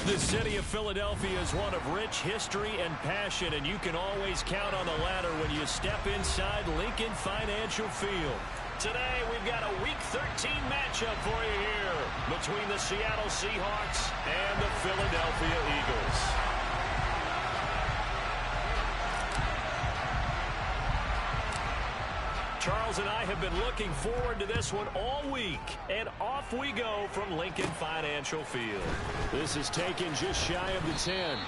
The city of Philadelphia is one of rich history and passion, and you can always count on the latter when you step inside Lincoln Financial Field. Today, we've got a Week 13 matchup for you here between the Seattle Seahawks and the Philadelphia Eagles. Charles and I have been looking forward to this one all week, and off we go from Lincoln Financial Field. This is taken just shy of the 10.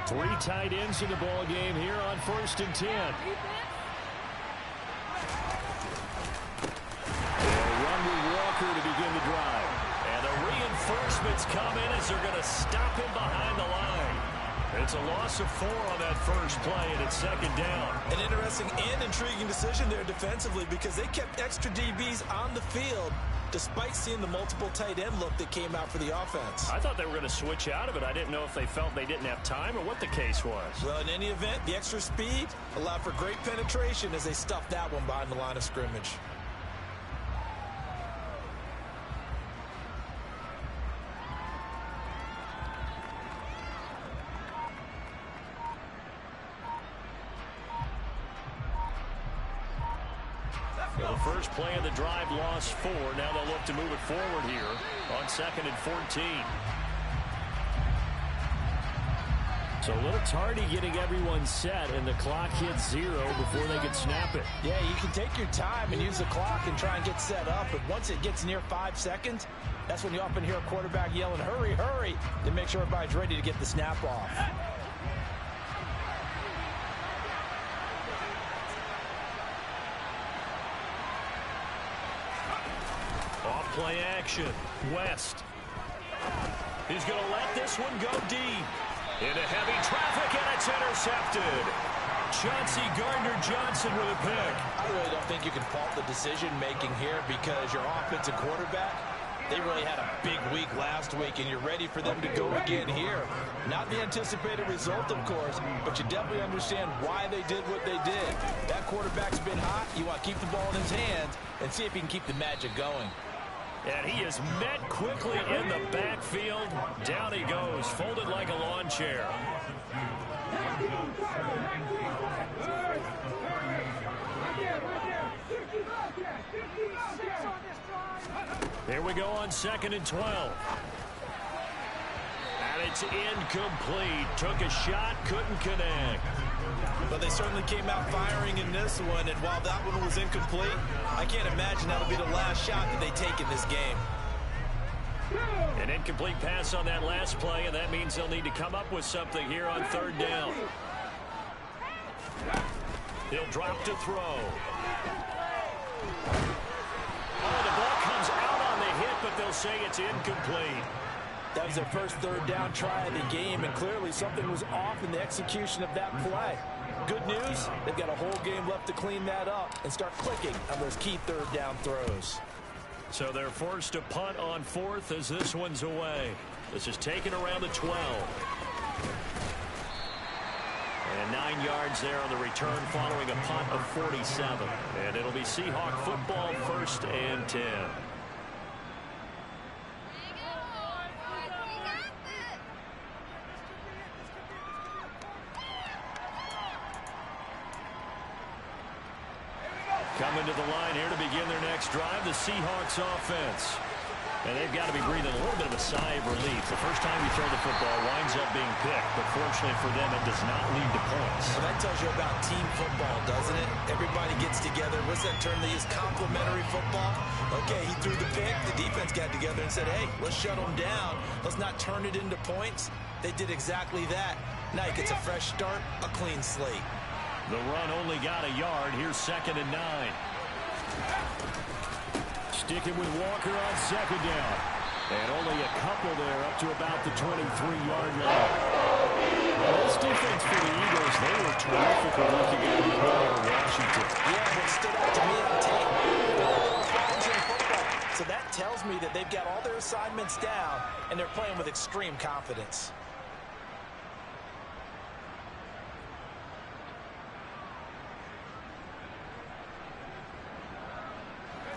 Three tight ends in the ball game here on 1st and 10. They'll run with Walker to begin the drive. And the reinforcements come in as they're going to stop him behind the line. It's a loss of 4 on that first play, and it's 2nd down. An interesting and intriguing decision there defensively because they kept extra DBs on the field despite seeing the multiple tight end look that came out for the offense. I thought they were going to switch out of it. I didn't know if they felt they didn't have time or what the case was. Well, in any event, the extra speed allowed for great penetration as they stuffed that one behind the line of scrimmage. The first play of the drive lost 4. Now they'll look to move it forward here on 2nd and 14. So a little tardy getting everyone set, and the clock hits 0 before they can snap it. Yeah, you can take your time and use the clock and try and get set up, but once it gets near 5 seconds, that's when you often hear a quarterback yelling, hurry, hurry, to make sure everybody's ready to get the snap off. Play action. West. He's going to let this one go deep. Into heavy traffic, and it's intercepted. Chauncey Gardner-Johnson with a pick. I really don't think you can fault the decision-making here because your offensive quarterback, they really had a big week last week, and you're ready for them to go again here. Not the anticipated result, of course, but you definitely understand why they did what they did. That quarterback's been hot. You want to keep the ball in his hands and see if he can keep the magic going. And he is met quickly in the backfield. Down he goes, folded like a lawn chair. Here we go on 2nd and 12. And it's incomplete. Took a shot, couldn't connect. But they certainly came out firing in this one, and while that one was incomplete, I can't imagine that'll be the last shot that they take in this game. An incomplete pass on that last play, and that means they'll need to come up with something here on 3rd down. He'll drop to throw. Oh, the ball comes out on the hit, but they'll say it's incomplete. That was their first 3rd down try of the game, and clearly something was off in the execution of that play. Good news, they've got a whole game left to clean that up and start clicking on those key 3rd down throws. So they're forced to punt on 4th as this one's away. This is taken around the 12. And 9 yards there on the return following a punt of 47. And it'll be Seahawk football, 1st and 10. Coming to the line here to begin their next drive, the Seahawks offense. And they've got to be breathing a little bit of a sigh of relief. The first time you throw the football winds up being picked, but fortunately for them, it does not lead to points. Well, that tells you about team football, doesn't it? Everybody gets together. What's that term they use? Complementary football. Okay, he threw the pick. The defense got together and said, hey, let's shut them down. Let's not turn it into points. They did exactly that. Now he gets a fresh start, a clean slate. The run only got a yard. Here's 2nd and 9. Sticking with Walker on second down. And only a couple there up to about the 23-yard line. This defense for the Eagles, they were terrific a week ago over Washington. Yeah, what stood out to me on tape, they're flags in football. So that tells me that they've got all their assignments down, and they're playing with extreme confidence.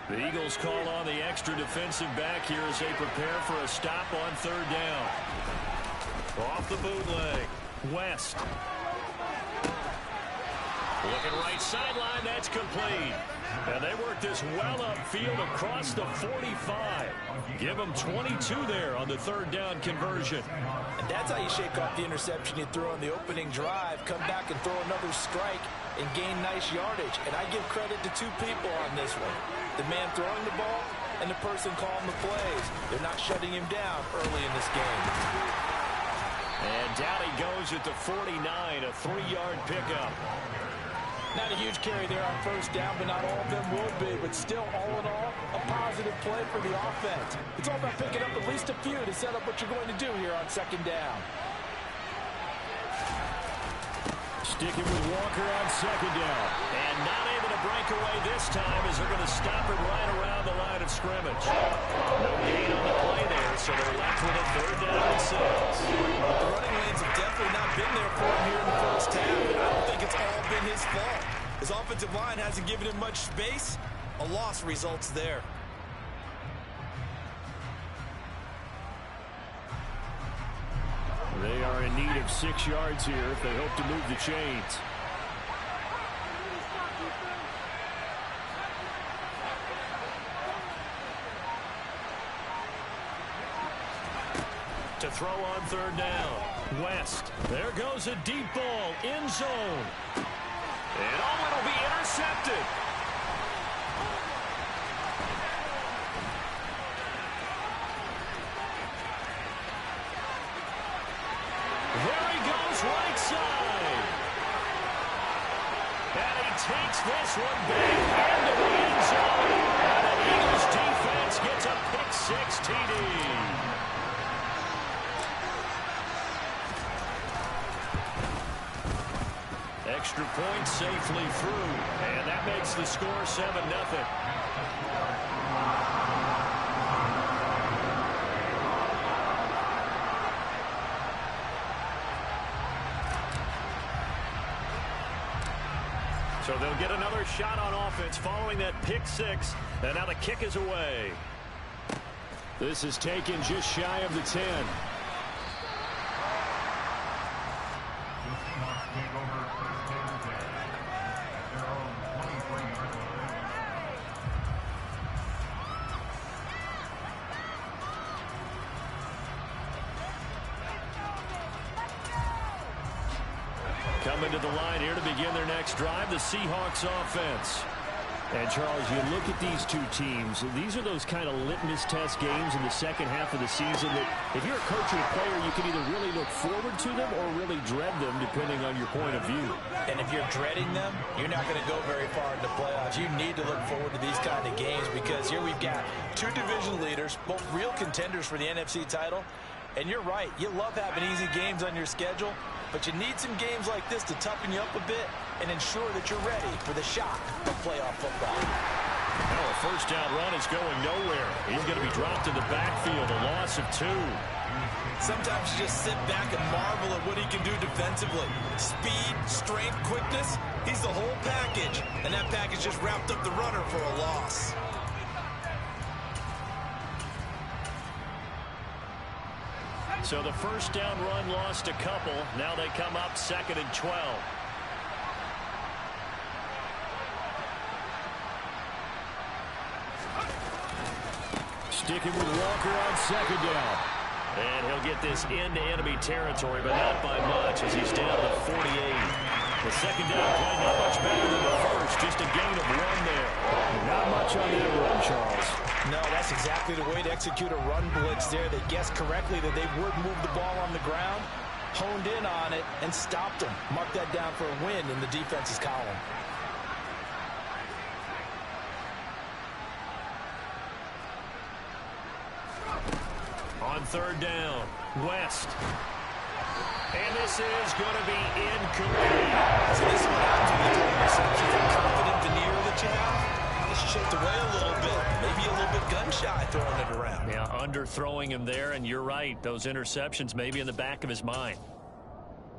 The Eagles call on the extra defensive back here as they prepare for a stop on third down. Off the bootleg. West. Looking right sideline. That's complete. And they work this well upfield across the 45. Give them 22 there on the third down conversion. And that's how you shake off the interception you throw on the opening drive. Come back and throw another strike and gain nice yardage. And I give credit to two people on this one. The man throwing the ball and the person calling the plays. They're not shutting him down early in this game. And down he goes at the 49, a 3-yard pickup. Not a huge carry there on first down, but not all of them will be. But still, all in all, a positive play for the offense. It's all about picking up at least a few to set up what you're going to do here on second down. Sticking with Walker on second down. And not able to break away this time as they're going to stop it right around the line of scrimmage. No gain on the play there, so they're left with a third down and 6. The running lanes have definitely not been there for him here in the first half, and I don't think it's all been his fault. His offensive line hasn't given him much space. A loss results there. They are in need of 6 yards here if they hope to move the chains. To throw on third down. West. There goes a deep ball. End zone. And it'll be intercepted. There he goes right side. And he takes this one back into the end zone. And the Eagles defense gets a pick-6 TD. Extra point safely through. And that makes the score 7-0. So they'll get another shot on offense following that pick-6. And now the kick is away. This is taken just shy of the 10. Coming to the line here to begin their next drive, the Seahawks offense. And, Charles, you look at these two teams, these are those kind of litmus test games in the second half of the season that if you're a coach or a player, you can either really look forward to them or really dread them, depending on your point of view. And if you're dreading them, you're not going to go very far in the playoffs. You need to look forward to these kind of games because here we've got two division leaders, both real contenders for the NFC title. And you're right, you love having easy games on your schedule, but you need some games like this to toughen you up a bit and ensure that you're ready for the shock of playoff football. Well, a first down run is going nowhere. He's going to be dropped in the backfield, a loss of 2. Sometimes you just sit back and marvel at what he can do defensively. Speed, strength, quickness, he's the whole package. And that package just wrapped up the runner for a loss. So the first down run lost a couple. Now they come up 2nd and 12. Sticking with Walker on second down. And he'll get this into enemy territory, but not by much as he's down to 48. The second down play not much better than the first. Just a gain of 1 there. Not much on that run, Charles. No, that's exactly the way to execute a run blitz there. They guessed correctly that they would move the ball on the ground, honed in on it, and stopped them. Mark that down for a win in the defense's column. On third down, West. And this is going to be incomplete. So this is what happens when you throw interceptions. That confident veneer that you have is chipped away a little bit. Maybe a little bit gun-shy throwing it around. Yeah, underthrowing him there, and you're right. Those interceptions may be in the back of his mind.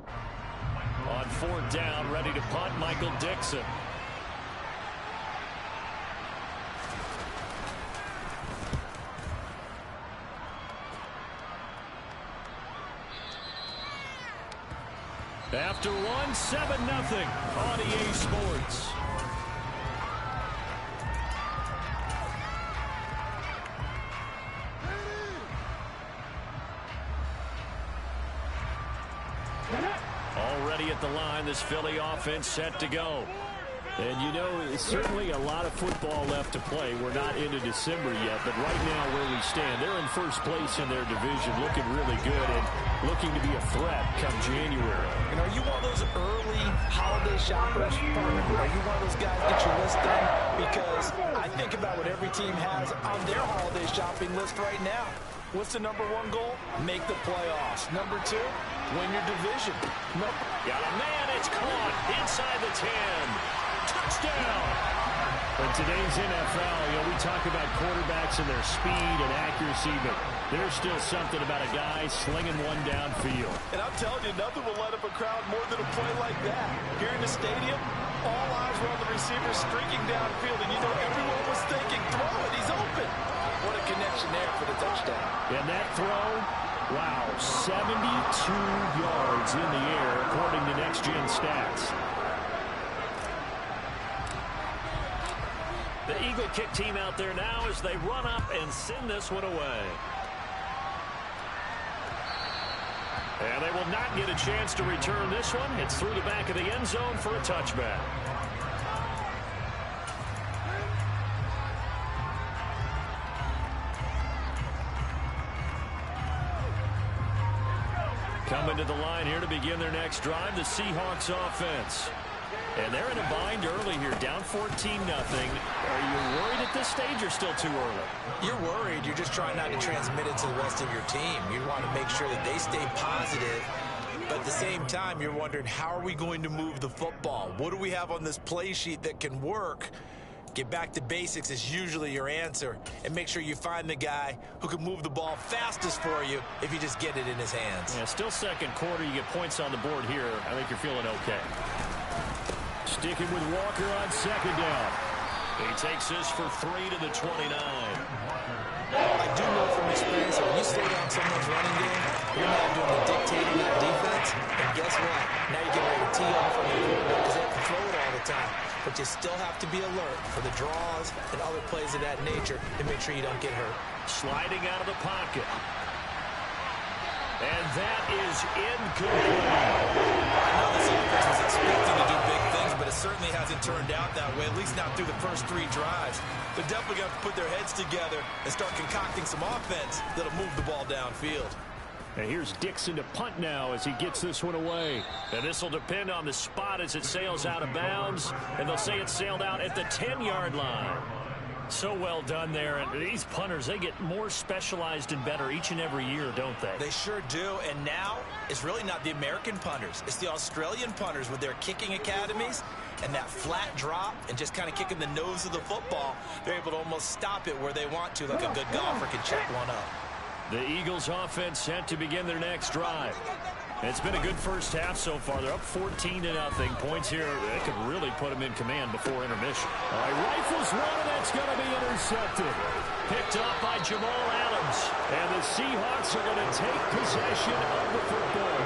On fourth down, ready to punt, Michael Dixon. After one, 7-0 on EA Sports. Already at the line, this Philly offense set to go. And, you know, it's certainly a lot of football left to play. We're not into December yet, but right now where we stand, they're in first place in their division, looking really good and looking to be a threat come January. And are you one of those early holiday shoppers, partner? Are you one of those guys that get your list done? Because I think about what every team has on their holiday shopping list right now. What's the number one goal? Make the playoffs. Number two, win your division. Got a man, it's caught inside the 10. Touchdown! In today's NFL, you know, we talk about quarterbacks and their speed and accuracy, but there's still something about a guy slinging one downfield. And I'm telling you, nothing will light up a crowd more than a play like that. Here in the stadium, all eyes were on the receiver streaking downfield, and you know everyone was thinking, throw it, he's open. What a connection there for the touchdown. And that throw, wow, 72 yards in the air, according to Next Gen Stats. The Eagle kick team out there now as they run up and send this one away. And they will not get a chance to return this one. It's through the back of the end zone for a touchback. Coming to the line here to begin their next drive, the Seahawks offense. And they're in a bind early here, down 14-0. Are you worried at this stage or still too early? You're worried. You're just trying not to transmit it to the rest of your team. You want to make sure that they stay positive. But at the same time, you're wondering, how are we going to move the football? What do we have on this play sheet that can work? Get back to basics is usually your answer. And make sure you find the guy who can move the ball fastest for you if you just get it in his hands. Yeah, still second quarter. You get points on the board here. I think you're feeling okay. Sticking with Walker on second down. He takes this for 3 to the 29. I do know from experience that when you slow down someone's running game, you're not doing the dictating that defense. And guess what? Now you're getting ready to tee off on your quarterback because they have to throw it all the time. But you still have to be alert for the draws and other plays of that nature to make sure you don't get hurt. Sliding out of the pocket. And that is incomplete. I know this offense was expecting to do big things, but it certainly hasn't turned out that way, at least not through the first 3 drives. They're definitely going to put their heads together and start concocting some offense that'll move the ball downfield. And here's Dixon to punt now as he gets this one away. And this will depend on the spot as it sails out of bounds. And they'll say it sailed out at the 10-yard line. So well done there. And these punters, they get more specialized and better each and every year, don't they? They sure do. And now it's really not the American punters. It's the Australian punters with their kicking academies and that flat drop and just kind of kicking the nose of the football. They're able to almost stop it where they want to, like a good golfer can check one up. The Eagles offense set to begin their next drive. It's been a good first half so far. They're up 14-0. Points here, they could really put them in command before intermission. All right, rifles one, and that's going to be intercepted. Picked up by Jamal Adams. And the Seahawks are going to take possession of the football.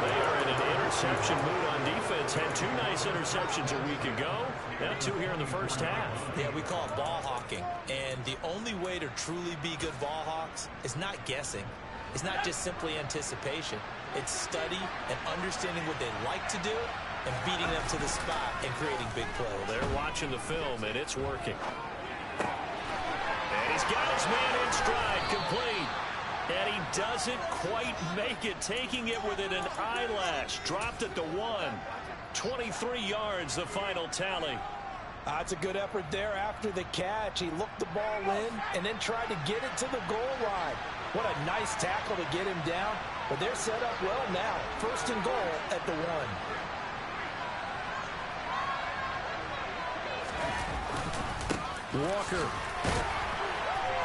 They are in an interception mood on defense. Had 2 nice interceptions a week ago. Now 2 here in the first half. Yeah, we call it ball hawking. And the only way to truly be good ball hawks is not guessing. It's not just simply anticipation. It's study and understanding what they like to do and beating them to the spot and creating big plays. Well, they're watching the film, and it's working. And he's got his man in stride, complete. And he doesn't quite make it, taking it within an eyelash. Dropped at the 1. 23 yards, the final tally. That's a good effort there after the catch. He looked the ball in and then tried to get it to the goal line. What a nice tackle to get him down. But they're set up well now. First and goal at the 1. Walker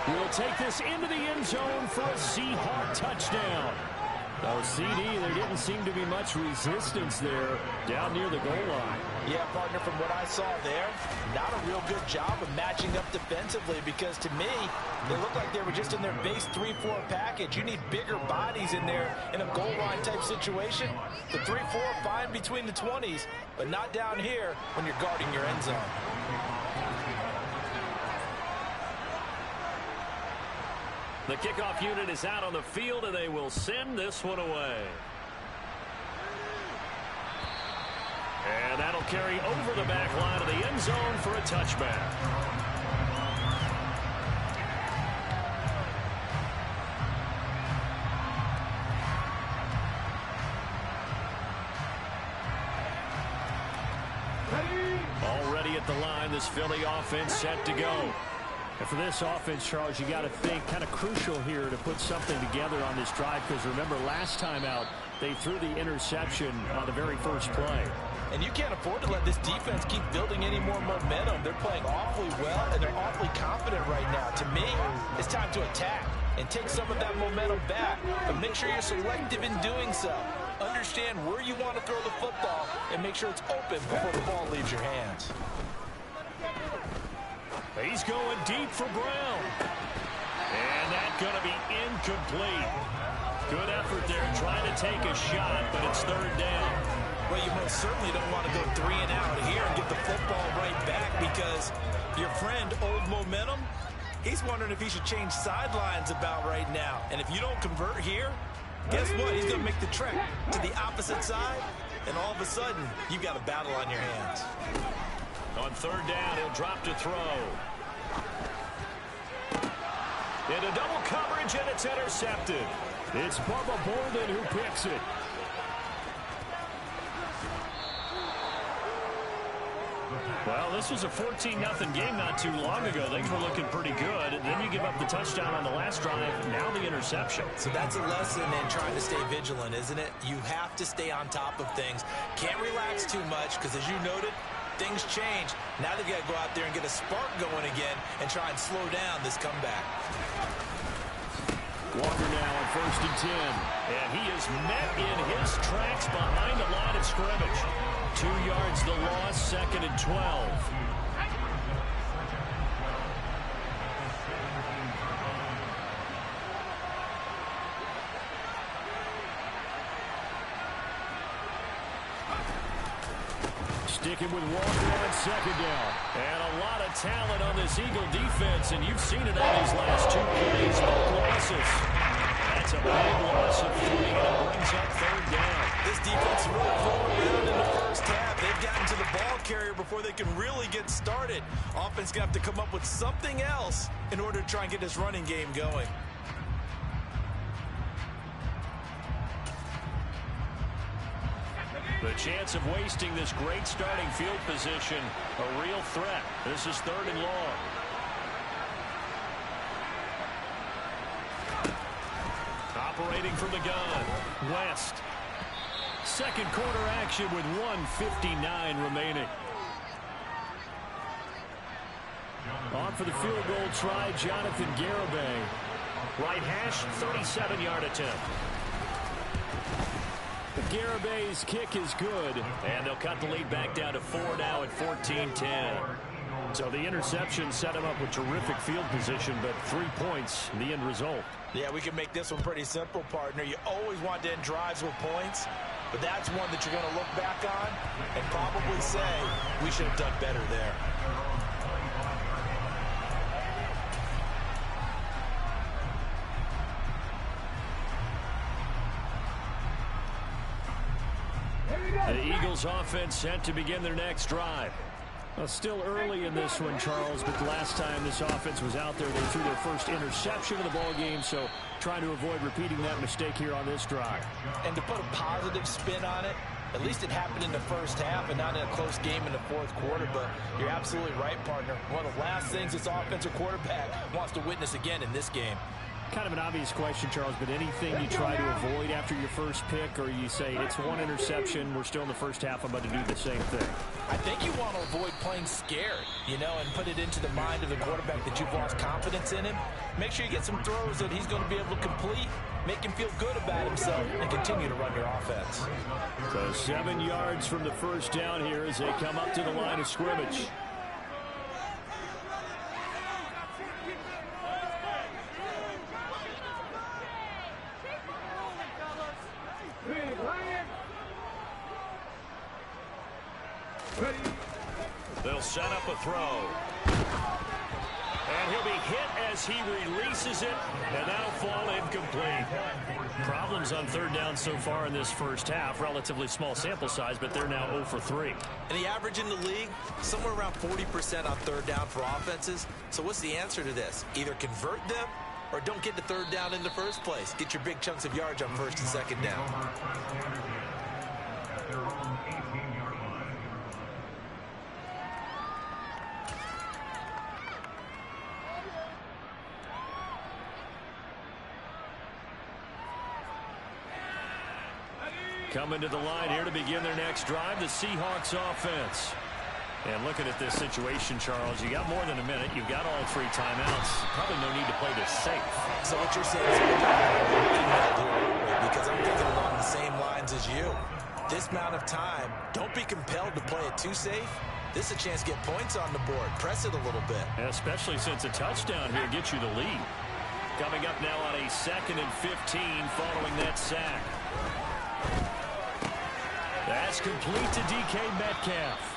will take this into the end zone for a Seahawk touchdown. Oh, CD, there didn't seem to be much resistance there down near the goal line. Yeah, partner, from what I saw there, not a real good job of matching up defensively because to me, they looked like they were just in their base 3-4 package. You need bigger bodies in there in a goal line type situation. The 3-4 fine between the 20s, but not down here when you're guarding your end zone. The kickoff unit is out on the field, and they will send this one away. And that'll carry over the back line of the end zone for a touchback. Already at the line, this Philly offense set to go. And for this offense, Charles, you got to think kind of crucial here to put something together on this drive because remember last time out they threw the interception on the very first play. And you can't afford to let this defense keep building any more momentum. They're playing awfully well and they're awfully confident right now. To me, it's time to attack and take some of that momentum back, but make sure you're selective in doing so. Understand where you want to throw the football and make sure it's open before the ball leaves your hands. He's going deep for Brown. And that's going to be incomplete. Good effort there trying to take a shot, but it's third down. Well, you most certainly don't want to go 3 and out here and get the football right back because your friend, Old Momentum, he's wondering if he should change sidelines about right now. And if you don't convert here, guess what? He's going to make the trek to the opposite side, and all of a sudden, you've got a battle on your hands. On third down, he'll drop to throw. Into double coverage, and it's intercepted. It's Bubba Bolden who picks it. Well, this was a 14-0 game not too long ago. Things were looking pretty good. And then you give up the touchdown on the last drive, now the interception. So that's a lesson in trying to stay vigilant, isn't it? You have to stay on top of things. Can't relax too much because, as you noted, things change. Now they've got to go out there and get a spark going again and try and slow down this comeback. Walker now on 1st and 10. And he is met in his tracks behind the line of scrimmage. 2 yards the loss, 2nd and 12. Sticking with Walker on 2nd down. And a lot of talent on this Eagle defense, and you've seen it on these last 2 plays, both losses. That's a big loss of 3, and it brings up 3rd down. This defense really rolled around in the first half. They've gotten to the ball carrier before they can really get started. Offense going to have to come up with something else in order to try and get this running game going. The chance of wasting this great starting field position, a real threat. This is 3rd and long. Operating from the gun, West. Second quarter action with 1:59 remaining. On for the field goal try, Jonathan Garibay. Right hash, 37-yard attempt. Garibay's kick is good, and they'll cut the lead back down to 4 now at 14-10. So the interception set him up with terrific field position, but 3 points, the end result. Yeah, we can make this one pretty simple, partner. You always want to end drives with points, but that's one that you're going to look back on and probably say, we should have done better there. The Eagles offense set to begin their next drive. Well, still early in this one, Charles, but the last time this offense was out there, they threw their first interception of the ball game, so trying to avoid repeating that mistake here on this drive. And to put a positive spin on it, At least it happened in the first half and not in a close game in the fourth quarter. But you're absolutely right, partner. One of the last things this offensive quarterback wants to witness again in this game. Kind of an obvious question, Charles, but anything you try to avoid after your first pick, or you say it's one interception, we're still in the first half, I'm about to do the same thing? I think you want to avoid playing scared, and put it into the mind of the quarterback that you've lost confidence in him. Make sure you get some throws that he's going to be able to complete, make him feel good about himself, and continue to run your offense. So 7 yards from the first down here as they come up to the line of scrimmage. They'll set up a throw. And he'll be hit as he releases it, and that'll fall incomplete. Problems on third down so far in this first half. Relatively small sample size, but they're now 0 for 3. And the average in the league, somewhere around 40% on third down for offenses. So what's the answer to this? Either convert them or don't get the third down in the first place. Get your big chunks of yards on first and second down. Coming to the line here to begin their next drive, the Seahawks offense. And looking at this situation, Charles, you got more than a minute. You've got all 3 timeouts. Probably no need to play this safe. So what you're saying is because I'm thinking along the same lines as you. This amount of time, don't be compelled to play it too safe. This is a chance to get points on the board. Press it a little bit. Especially since a touchdown here gets you the lead. Coming up now on a 2nd and 15 following that sack. That's complete to DK Metcalf.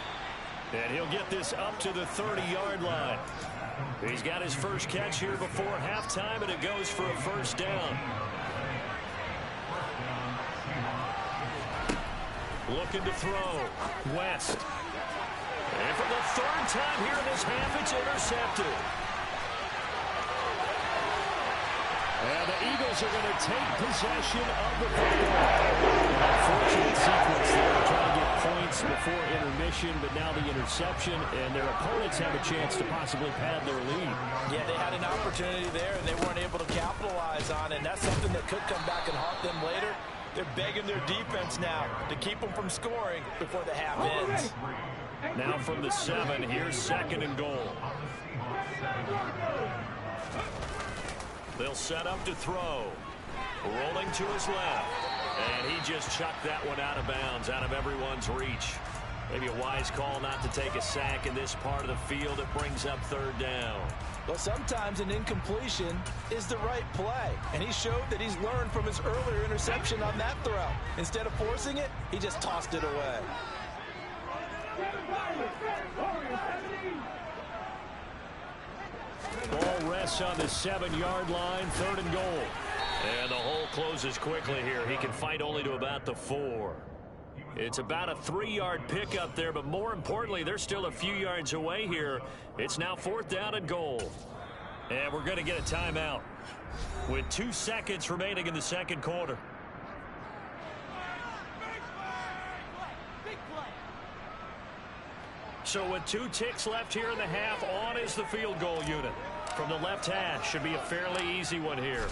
And he'll get this up to the 30-yard line. He's got his first catch here before halftime, and it goes for a first down. Looking to throw. West. And for the 3rd time here in this half, it's intercepted. And the Eagles are going to take possession of the football. Unfortunate sequence there, trying to get points before intermission, but now the interception, and their opponents have a chance to possibly pad their lead. Yeah, they had an opportunity there, and they weren't able to capitalize on it, and that's something that could come back and haunt them later. They're begging their defense now to keep them from scoring before the half ends. Now from the 7, here's 2nd and goal. They'll set up to throw. Rolling to his left. And he just chucked that one out of bounds, out of everyone's reach. Maybe a wise call not to take a sack in this part of the field. It brings up 3rd down. Well, sometimes an incompletion is the right play. And he showed that he's learned from his earlier interception on that throw. Instead of forcing it, he just tossed it away. Ball rests on the 7-yard line, 3rd and goal. And the hole closes quickly here. He can fight only to about the 4. It's about a 3-yard pickup there, but more importantly, they're still a few yards away here. It's now 4th down and goal. And we're going to get a timeout with 2 seconds remaining in the 2nd quarter. So with 2 ticks left here in the half, on is the field goal unit. From the left hash, should be a fairly easy one here.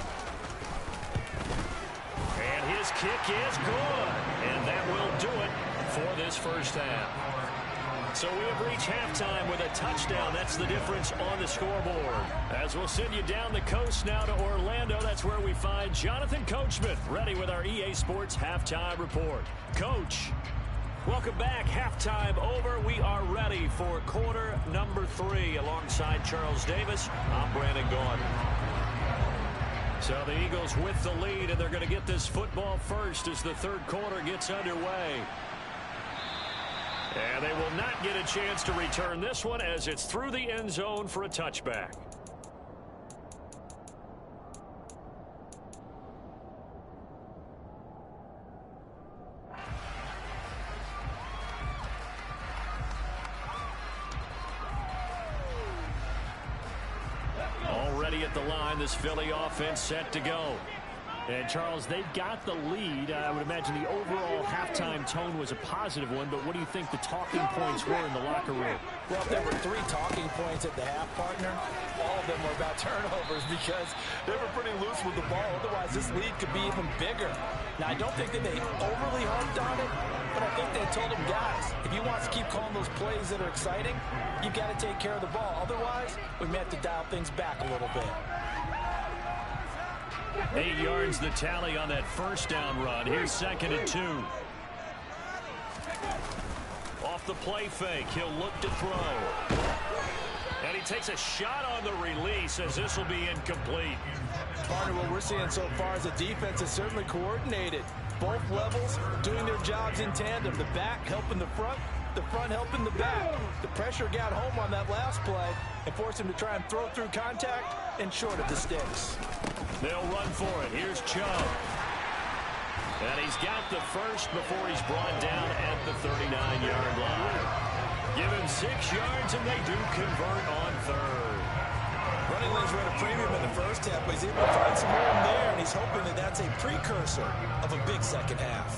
And his kick is good. And that will do it for this first half. So we have reached halftime with a touchdown. That's the difference on the scoreboard. As we'll send you down the coast now to Orlando, that's where we find Jonathan Coachman, ready with our EA Sports Halftime Report. Coach, welcome back. Halftime over. We are ready for quarter number 3. Alongside Charles Davis, I'm Brandon Gaudin. So the Eagles with the lead, and they're going to get this football first as the 3rd quarter gets underway. And they will not get a chance to return this one as it's through the end zone for a touchback. Already at the line, this Philly offense set to go. And, Charles, they've got the lead. I would imagine the overall halftime tone was a positive one, but what do you think the talking points were in the locker room? Well, there were 3 talking points at the half, partner. All of them were about turnovers because they were pretty loose with the ball. Otherwise, this lead could be even bigger. Now, I don't think that they overly harped on it, but I think they told them, guys, if you want to keep calling those plays that are exciting, you've got to take care of the ball. Otherwise, we may have to dial things back a little bit. 8 yards the tally on that first down run. Here's 2nd and 2. Off the play fake, he'll look to throw. And he takes a shot on the release as this will be incomplete. Partner, what we're seeing so far is the defense is certainly coordinated. Both levels doing their jobs in tandem. The back helping the front helping the back. The pressure got home on that last play and forced him to try and throw through contact and short of the sticks. They'll run for it. Here's Chubb. And he's got the first before he's brought down at the 39-yard line. Give him 6 yards, and they do convert on 3rd. Running lanes were at a premium in the first half, but he's able to find some room there, and he's hoping that that's a precursor of a big second half.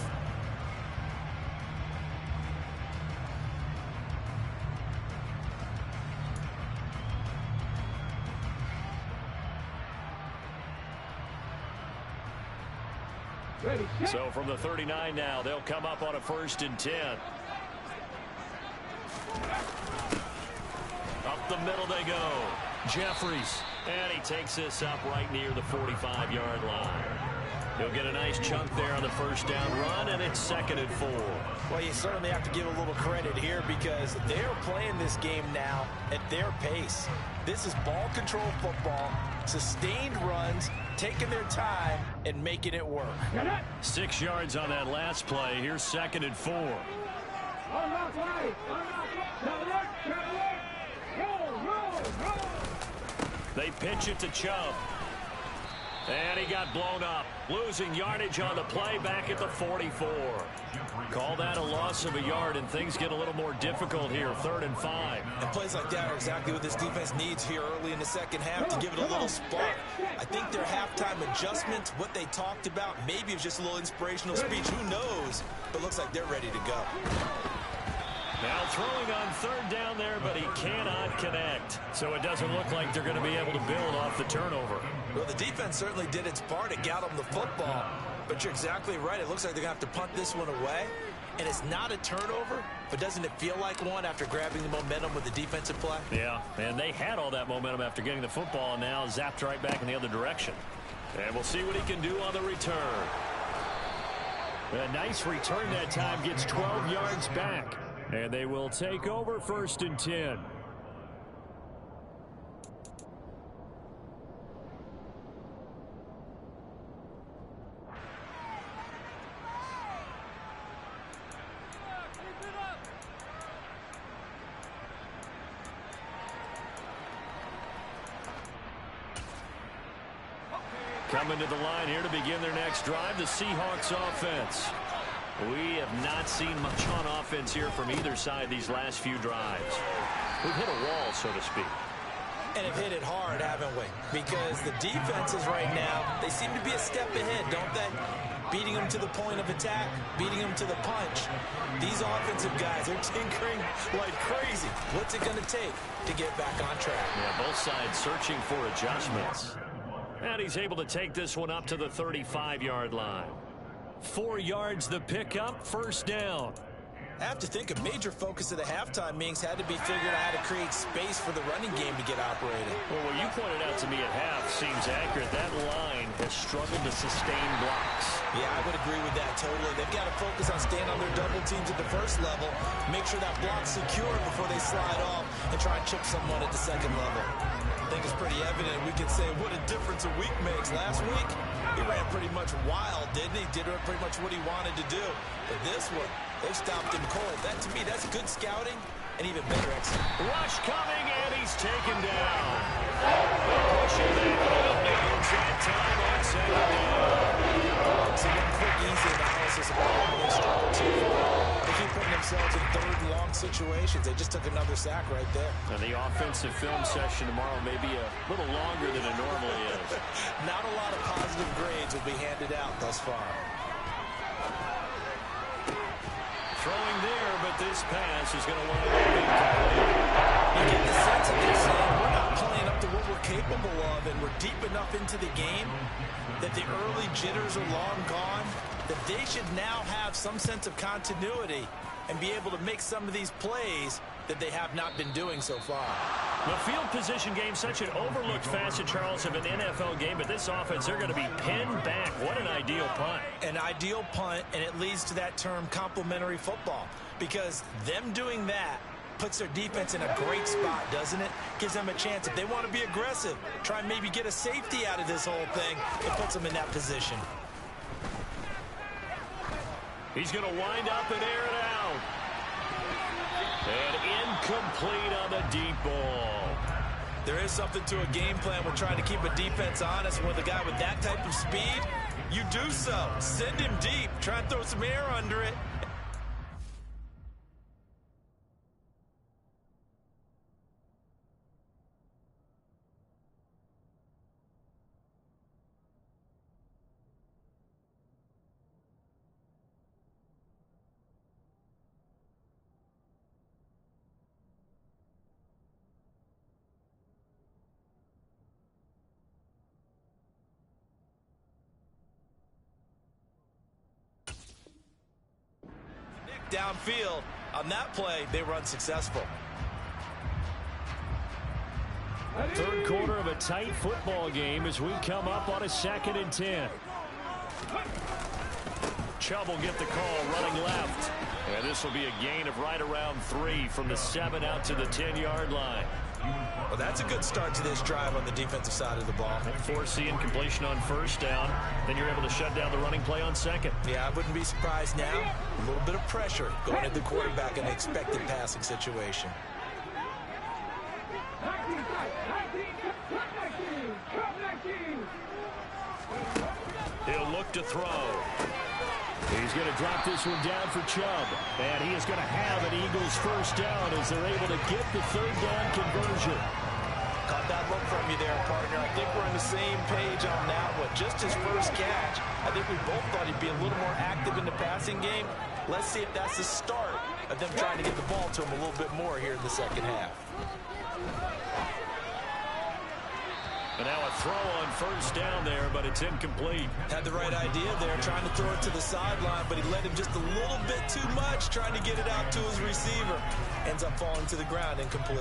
So from the 39 now, they'll come up on a 1st and 10. Up the middle they go. Jeffries. And he takes this up right near the 45-yard line. He'll get a nice chunk there on the first down run, and it's 2nd and 4. Well, you certainly have to give a little credit here because they're playing this game now at their pace. This is ball control football, sustained runs, taking their time and making it work. 6 yards on that last play. Here's 2nd and 4. They pitch it to Chubb. And he got blown up. Losing yardage on the play back at the 44. Call that a loss of a yard, and things get a little more difficult here. 3rd and 5. And plays like that are exactly what this defense needs here early in the second half to give it a little spark. I think their halftime adjustment, what they talked about, maybe it was just a little inspirational speech. Who knows? But looks like they're ready to go. Now throwing on 3rd down there, but he cannot connect. So it doesn't look like they're going to be able to build off the turnover. Well, the defense certainly did its part. It got them the football. But you're exactly right. It looks like they're going to have to punt this one away. And it's not a turnover, but doesn't it feel like one after grabbing the momentum with the defensive play? Yeah, and they had all that momentum after getting the football, and now zapped right back in the other direction. And we'll see what he can do on the return. A nice return that time, gets 12 yards back. And they will take over 1st and 10. Coming to the line here to begin their next drive, the Seahawks offense. We have not seen much on offense here from either side these last few drives. We've hit a wall, so to speak. And have hit it hard, haven't we? Because the defenses right now, they seem to be a step ahead, don't they? Beating them to the point of attack, beating them to the punch. These offensive guys are tinkering like crazy. What's it going to take to get back on track? Yeah, both sides searching for adjustments. And he's able to take this one up to the 35-yard line. 4 yards the pickup, 1st down. I have to think a major focus of the halftime meetings had to be figuring out how to create space for the running game to get operated. Well, what you pointed out to me at half seems accurate. That line has struggled to sustain blocks. Yeah, I would agree with that totally. They've got to focus on staying on their double teams at the first level, make sure that block's secure before they slide off and try and chip someone at the second level. I think it's pretty evident. We can say what a difference a week makes. Last week, he ran pretty much wild, didn't he? Did pretty much what he wanted to do. But this one, they stopped him cold. That, to me, that's good scouting and even better execution. Rush coming, and he's taken down. Pushing that ends that time on 2nd down. So one quick, easy analysis of how they struggled too far. They keep putting themselves in 3rd and long situations. They just took another sack right there. And the offensive film session tomorrow may be a little longer than it normally is. Not a lot of positive positive grades will be handed out thus far. Throwing there, but this pass is going to wind up incomplete. You get the sense that they're saying we're not playing up to what we're capable of, and we're deep enough into the game that the early jitters are long gone, that they should now have some sense of continuity and be able to make some of these plays that they have not been doing so far. The field position game, such an overlooked facet, Charles, of an NFL game, but this offense, they're going to be pinned back. What an ideal punt. An ideal punt, and it leads to that term complementary football, because them doing that puts their defense in a great spot, doesn't it? Gives them a chance. If they want to be aggressive, try and maybe get a safety out of this whole thing, it puts them in that position. He's going to wind up and air it out. And incomplete on the deep ball. There is something to a game plan. We're trying to keep a defense honest. With a guy with that type of speed, you do so. Send him deep. Try and throw some air under it. Downfield. On that play, they were unsuccessful. Third quarter of a tight football game as we come up on a 2nd and 10. Chubb will get the call running left. And this will be a gain of right around 3 from the 7 out to the 10-yard line. Well, that's a good start to this drive on the defensive side of the ball. Forcing completion on 1st down. Then you're able to shut down the running play on 2nd. Yeah, I wouldn't be surprised now. A little bit of pressure going at the quarterback in an expected passing situation. He'll look to throw. He's going to drop this one down for Chubb. And he is going to have an Eagles 1st down as they're able to get the 3rd down conversion. Caught that look from you there, partner. I think we're on the same page on that one. Just his first catch. I think we both thought he'd be a little more active in the passing game. Let's see if that's the start of them trying to get the ball to him a little bit more here in the 2nd half. And now a throw on 1st down there, but it's incomplete. Had the right idea there, trying to throw it to the sideline, but he let him just a little bit too much, trying to get it out to his receiver. Ends up falling to the ground, incomplete.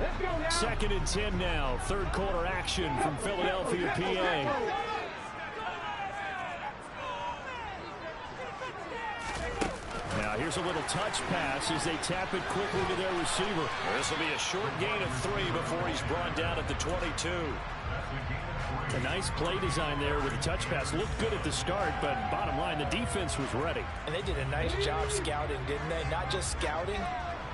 Let's go now. 2nd and 10 now. 3rd quarter action from Philadelphia, PA. Now here's a little touch pass as they tap it quickly to their receiver. This will be a short gain of 3 before he's brought down at the 22. A nice play design there with the touch pass. Looked good at the start, but bottom line, the defense was ready. And they did a nice job scouting, didn't they? Not just scouting,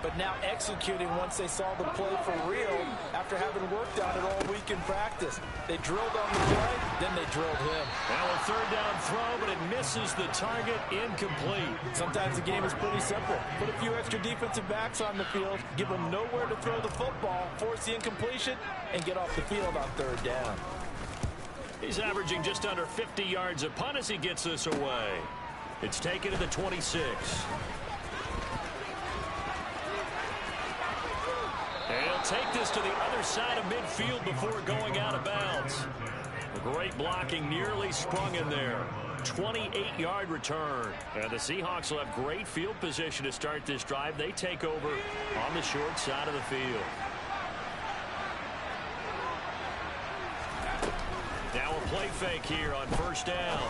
but now executing once they saw the play for real after having worked on it all week in practice. They drilled on the play, then they drilled him. Now a 3rd down throw, but it misses the target, incomplete. Sometimes the game is pretty simple. Put a few extra defensive backs on the field, give them nowhere to throw the football, force the incompletion, and get off the field on 3rd down. He's averaging just under 50 yards a punt as he gets this away. It's taken to the 26. And he'll take this to the other side of midfield before going out of bounds. The great blocking nearly sprung in there. 28-yard return. And the Seahawks will have great field position to start this drive. They take over on the short side of the field. Now a play fake here on 1st down.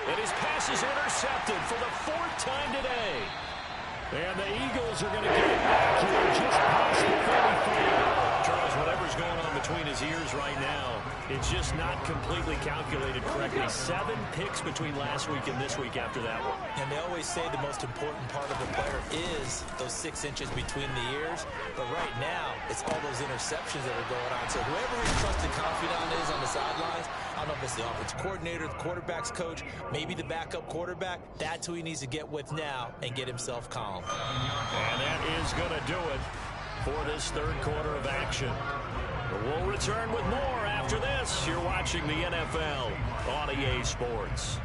And his pass is intercepted for the 4th time today. And the Eagles are going to get it back here just past the 35. Charles, whatever's going on between his ears right now, it's just not completely calculated correctly. 7 picks between last week and this week after that one. And they always say the most important part of a player is those 6 inches between the ears. But right now, it's all those interceptions that are going on. So whoever his trusted confidant is on the sidelines, don't know if it's the offensive coordinator, the quarterback's coach, maybe the backup quarterback. That's who he needs to get with now and get himself calm. And that is going to do it for this third quarter of action. We'll return with more after this. You're watching the NFL on EA Sports.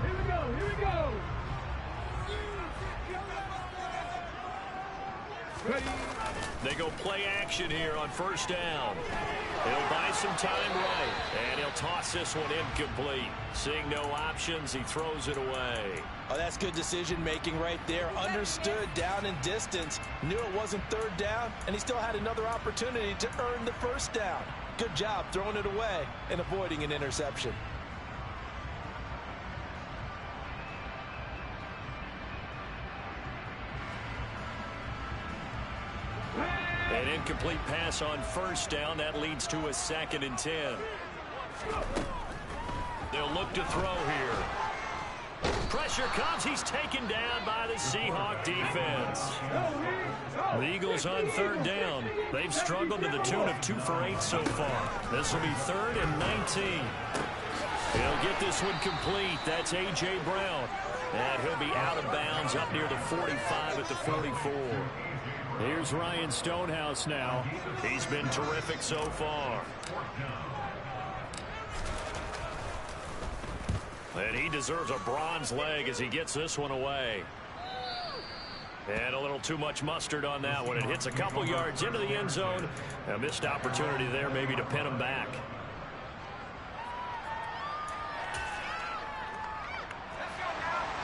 Here we go. Ready. They go play action here on first down. He'll buy some time right, and he'll toss this one incomplete. Seeing no options, he throws it away. Oh, that's good decision-making right there. Understood down and distance. Knew it wasn't third down, and he still had another opportunity to earn the first down. Good job throwing it away and avoiding an interception. An incomplete pass on first down. That leads to a 2nd and 10. They'll look to throw here. Pressure comes. He's taken down by the Seahawk defense. The Eagles on third down. They've struggled to the tune of 2 for 8 so far. This will be 3rd and 19. He'll get this one complete. That's A.J. Brown. And he'll be out of bounds up near the 45 at the 44. Here's Ryan Stonehouse now. He's been terrific so far. And he deserves a bronze leg as he gets this one away. And a little too much mustard on that one. It hits a couple yards into the end zone. A missed opportunity there maybe to pin him back.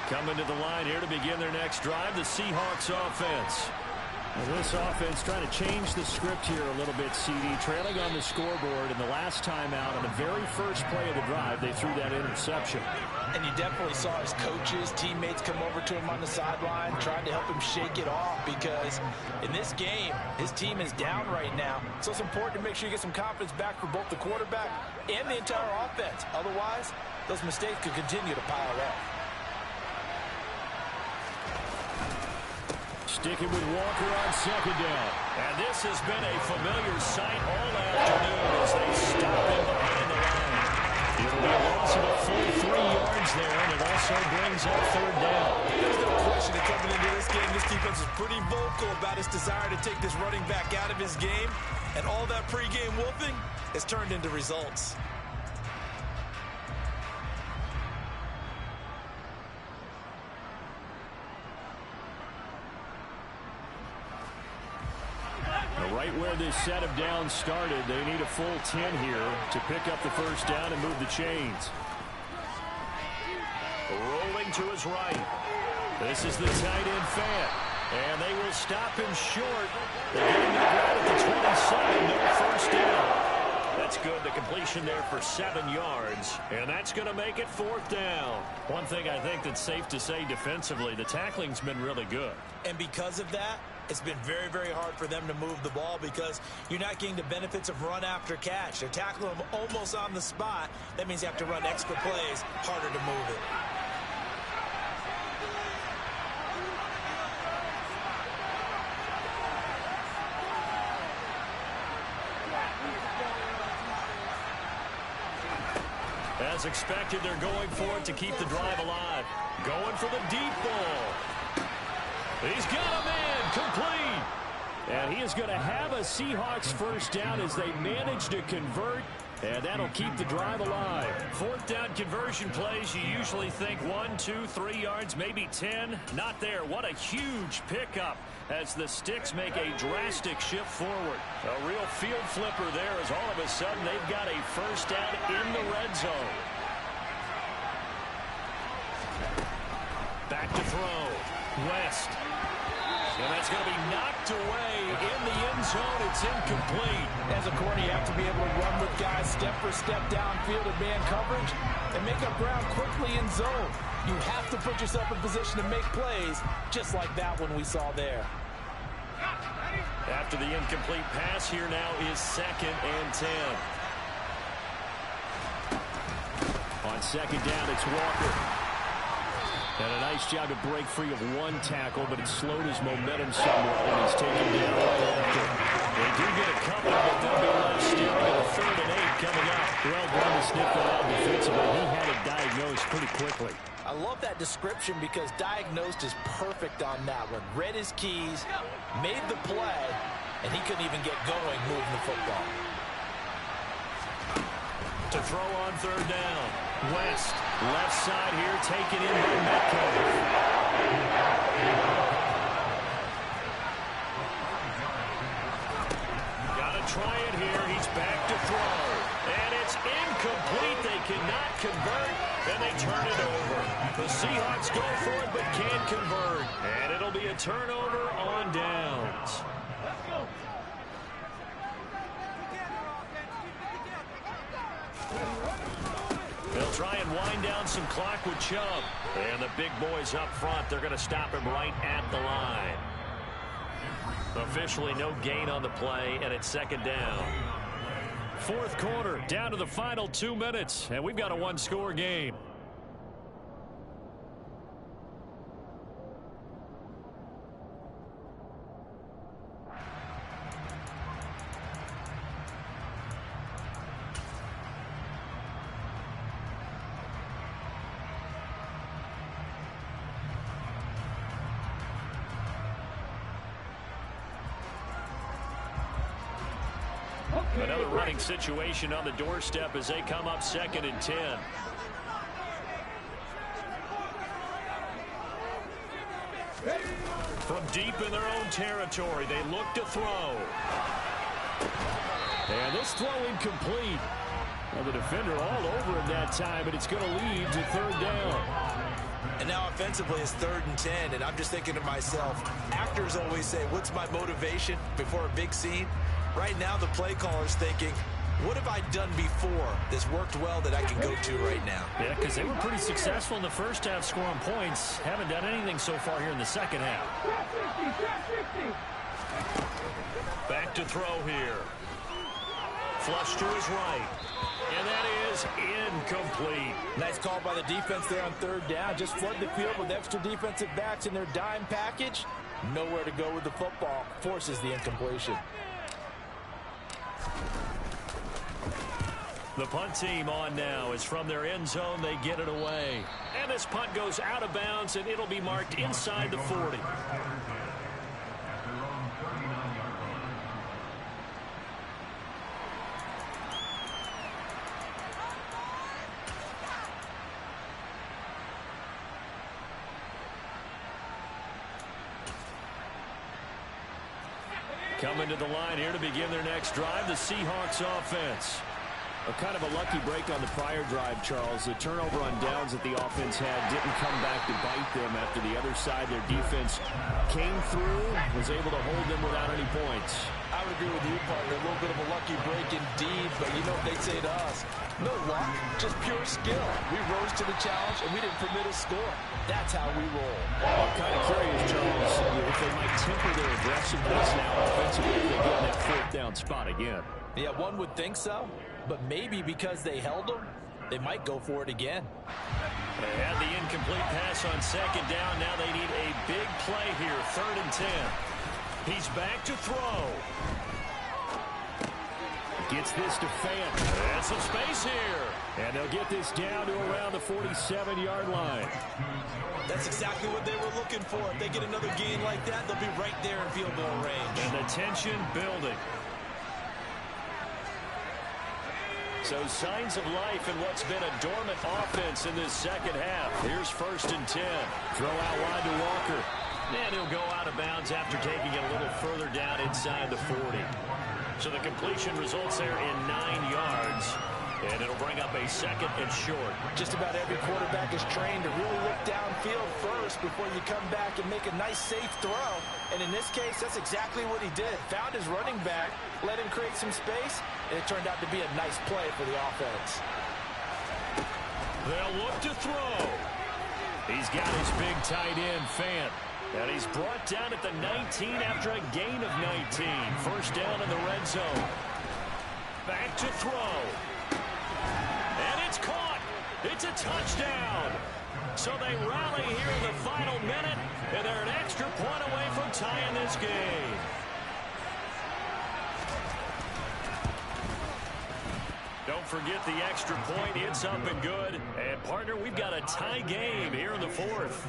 Coming to the line here to begin their next drive, the Seahawks offense. Well, this offense trying to change the script here a little bit, CD. Trailing on the scoreboard, and the last time out on the very first play of the drive, they threw that interception. And you definitely saw his coaches, teammates come over to him on the sideline, trying to help him shake it off, because in this game, his team is down right now. So it's important to make sure you get some confidence back for both the quarterback and the entire offense. Otherwise, those mistakes could continue to pile up. Sticking with Walker on second down. And this has been a familiar sight all afternoon as they stop him behind the line. It'll be a loss of a full 3 yards there, and it also brings up third down. There's no question that coming into this game, this defense is pretty vocal about its desire to take this running back out of his game. And all that pregame wolfing has turned into results. Right where this set of downs started, they need a full 10 here to pick up the first down and move the chains. Rolling to his right. This is the tight end Fant. And they will stop him short. They're getting the ground at the 27. No first down. That's good. The completion there for 7 yards. And that's going to make it 4th down. One thing I think that's safe to say defensively, the tackling's been really good. And because of that, it's been very, very hard for them to move the ball because you're not getting the benefits of run after catch. They're tackling them almost on the spot. That means you have to run extra plays, harder to move it. As expected, they're going for it to keep the drive alive. Going for the deep ball. He's got a man complete. And he is going to have a Seahawks first down as they manage to convert. And that'll keep the drive alive. 4th down conversion plays, you usually think 1, 2, 3 yards, maybe 10. Not there. What a huge pickup as the Sticks make a drastic shift forward. A real field flipper there as all of a sudden they've got a first down in the red zone. Back to throw. West. And that's going to be knocked away in the end zone. It's incomplete. As a corner, you have to be able to run with guys step for step downfield in man coverage and make up ground quickly in zone. You have to put yourself in position to make plays just like that one we saw there. After the incomplete pass, here now is 2nd and 10. On second down, it's Walker. And a nice job to break free of one tackle, but it slowed his momentum somewhat, and he's taken down right after. They do get a couple, but they'll be left staring at a 3rd and 8 coming up. Well done to sniff that out defensively. He had it diagnosed pretty quickly. I love that description because diagnosed is perfect on that one. Read his keys, made the play, and he couldn't even get going moving the football. To throw on 3rd down. West, left side here, taken in by Metcalf. Gotta try it here. He's back to throw. And it's incomplete. They cannot convert, and they turn it over. The Seahawks go for it, but can't convert. And it'll be a turnover on downs. They'll try and wind down some clock with Chubb. And the big boys up front, they're going to stop him right at the line. Officially no gain on the play, and it's 2nd down. 4th quarter, down to the final 2 minutes, and we've got a one-score game. Another running situation on the doorstep as they come up 2nd and 10. From deep in their own territory, they look to throw. And this throw incomplete. Well, the defender all over him that time, but it's going to lead to 3rd down. And now offensively it's 3rd and 10, and I'm just thinking to myself, actors always say, what's my motivation before a big scene? Right now the play caller's thinking, what have I done before that's worked well that I can go to right now? Yeah, because they were pretty successful in the first half scoring points. Haven't done anything so far here in the second half. Back to throw here. Flush to his right. And that is incomplete. Nice call by the defense there on 3rd down. Just flood the field with extra defensive backs in their dime package. Nowhere to go with the football. Forces the incompletion. The punt team on now is from their end zone. They get it away. And this punt goes out of bounds, and it'll be marked inside the 40. Coming to the line here to begin their next drive, the Seahawks offense. A kind of a lucky break on the prior drive, Charles. The turnover on downs that the offense had didn't come back to bite them after the other side. Their defense came through, was able to hold them without any points. I would agree with you, partner. A little bit of a lucky break indeed, but you know what they'd say to us? No luck, just pure skill. We rose to the challenge, and we didn't permit a score. That's how we roll. I'm kind of curious, Charles, if they might temper their aggressiveness now offensively if they get in that 4th down spot again. Yeah, one would think so, but maybe because they held them, they might go for it again. They had the incomplete pass on 2nd down. Now they need a big play here, 3rd and 10. He's back to throw. Gets this to Fant. And some space here. And they'll get this down to around the 47-yard line. That's exactly what they were looking for. If they get another gain like that, they'll be right there in field goal range. And the tension building. So signs of life in what's been a dormant offense in this second half. Here's 1st and 10. Throw out wide to Walker. And he'll go out of bounds after taking it a little further down inside the 40. So the completion results there in 9 yards. And it'll bring up a 2nd and short. Just about every quarterback is trained to really look downfield first before you come back and make a nice, safe throw. And in this case, that's exactly what he did. Found his running back, let him create some space, and it turned out to be a nice play for the offense. They'll look to throw. He's got his big tight end, Fant. And he's brought down at the 19 after a gain of 19. 1st down in the red zone. Back to throw. And it's caught. It's a touchdown. So they rally here in the final minute, and they're an extra point away from tying this game. Don't forget the extra point. It's up and good. And, partner, we've got a tie game here in the fourth.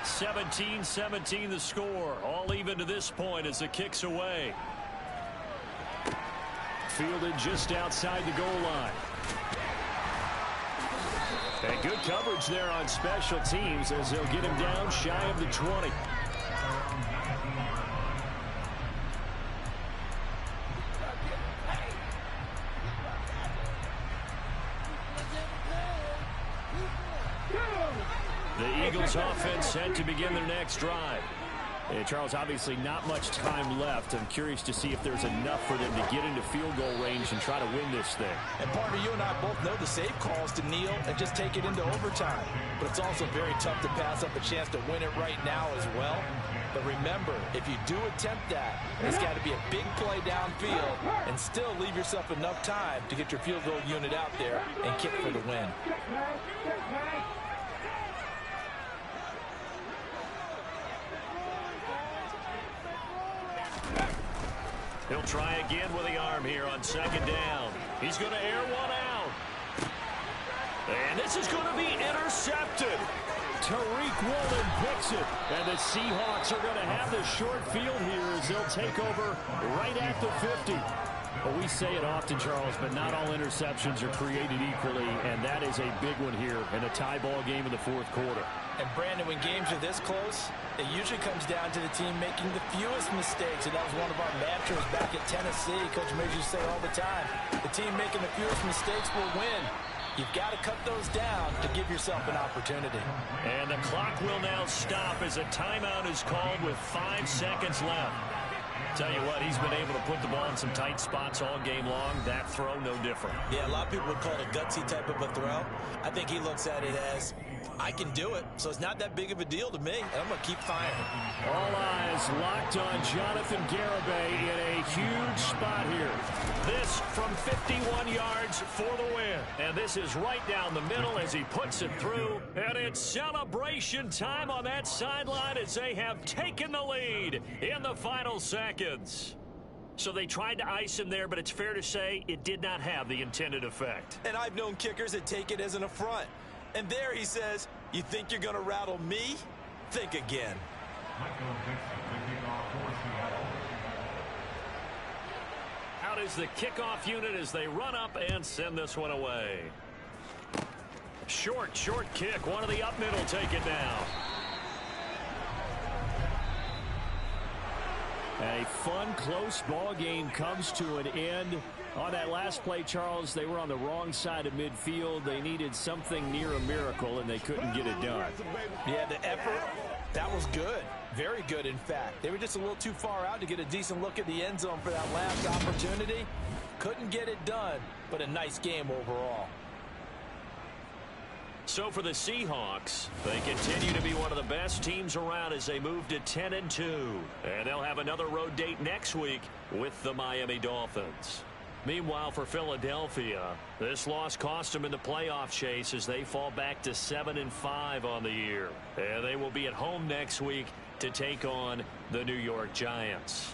17-17 the score. All even to this point as the kick's away. Fielded just outside the goal line. And good coverage there on special teams as they'll get him down shy of the 20. The Eagles offense set to begin their next drive. And Charles, obviously not much time left. I'm curious to see if there's enough for them to get into field goal range and try to win this thing. And partner, you and I both know the safe calls to kneel and just take it into overtime. But it's also very tough to pass up a chance to win it right now as well. But remember, if you do attempt that, it's got to be a big play downfield and still leave yourself enough time to get your field goal unit out there and kick for the win. He'll try again with the arm here on second down. He's going to air one out. And this is going to be intercepted. Tariq Woolen picks it. And the Seahawks are going to have the short field here as they'll take over right at the 50. Well, we say it often, Charles, but not all interceptions are created equally, and that is a big one here in a tie ball game in the fourth quarter. And Brandon, when games are this close, it usually comes down to the team making the fewest mistakes, and that was one of our mantras back at Tennessee. Coach Major used to say all the time, the team making the fewest mistakes will win. You've got to cut those down to give yourself an opportunity. And the clock will now stop as a timeout is called with 5 seconds left. Tell you what, he's been able to put the ball in some tight spots all game long. That throw, no different. Yeah, a lot of people would call it a gutsy type of a throw. I think he looks at it as, I can do it, so it's not that big of a deal to me, and I'm going to keep firing. All eyes locked on Jonathan Garibay in a huge spot here. This from 51 yards for the win. And this is right down the middle as he puts it through. And it's celebration time on that sideline as they have taken the lead in the final seconds. So they tried to ice him there, but it's fair to say it did not have the intended effect. And I've known kickers that take it as an affront. And there he says, you think you're going to rattle me? Think again. Out is the kickoff unit as they run up and send this one away. Short kick. One of the up middle take it now. A fun, close ball game comes to an end. On that last play, Charles, they were on the wrong side of midfield. They needed something near a miracle, and they couldn't get it done. Yeah, the effort, that was good. Very good, in fact. They were just a little too far out to get a decent look at the end zone for that last opportunity. Couldn't get it done, but a nice game overall. So for the Seahawks, they continue to be one of the best teams around as they move to 10-2. And they'll have another road date next week with the Miami Dolphins. Meanwhile, for Philadelphia, this loss cost them in the playoff chase as they fall back to 7-5 on the year. And they will be at home next week to take on the New York Giants.